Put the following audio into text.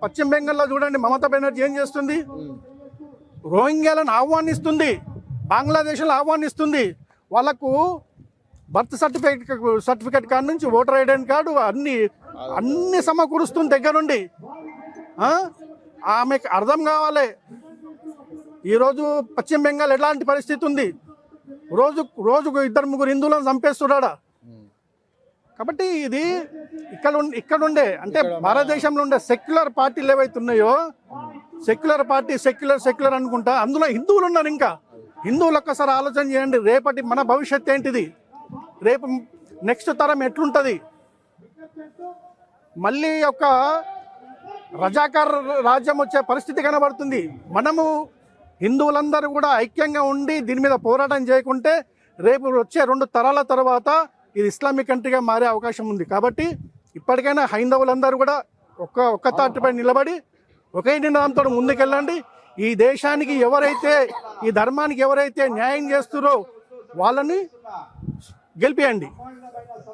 పశ్చిమ బెంగాల్లో చూడండి మమతా బెనర్జీ ఏం చేస్తుంది, రోహింగ్యాలను ఆహ్వానిస్తుంది, బంగ్లాదేశ్లో ఆహ్వానిస్తుంది. వాళ్ళకు బర్త్ సర్టిఫికేట్ కార్డు నుంచి ఓటర్ ఐడెంటి కార్డు అన్ని సమకూరుస్తుంది దగ్గరుండి. ఆమెకు అర్థం కావాలి ఈరోజు పశ్చిమ బెంగాల్ ఎలాంటి పరిస్థితి ఉంది. రోజుకు 2-3 హిందువులను చంపేస్తున్నాడా. కాబట్టి ఇది ఇక్కడుండే అంటే భారతదేశంలో ఉండే సెక్యులర్ పార్టీలు ఏవైతే ఉన్నాయో, సెక్యులర్ పార్టీ సెక్యులర్ అనుకుంటా, అందులో హిందువులు ఉన్నారు. ఇంకా హిందువులు ఒక్కసారి ఆలోచన చేయండి, రేపటి మన భవిష్యత్తు ఏంటిది, రేపు నెక్స్ట్ తరం ఎట్లుంటుంది. మళ్ళీ ఒక రజాకార్ రాజ్యం వచ్చే పరిస్థితి కనబడుతుంది. మనము హిందువులందరూ కూడా ఐక్యంగా ఉండి దీని మీద పోరాటం చేయకుంటే రేపు వచ్చే 2 తరాల తర్వాత ఇది ఇస్లామిక్ కంట్రీగా మారే అవకాశం ఉంది. కాబట్టి ఇప్పటికైనా హైందవులందరూ కూడా ఒక్క తాటిపై నిలబడి ఒకే నినాదంతో ముందుకెళ్ళండి. ఈ దేశానికి ఎవరైతే, ఈ ధర్మానికి ఎవరైతే న్యాయం చేస్తారో వాళ్ళని గెలిపియండి.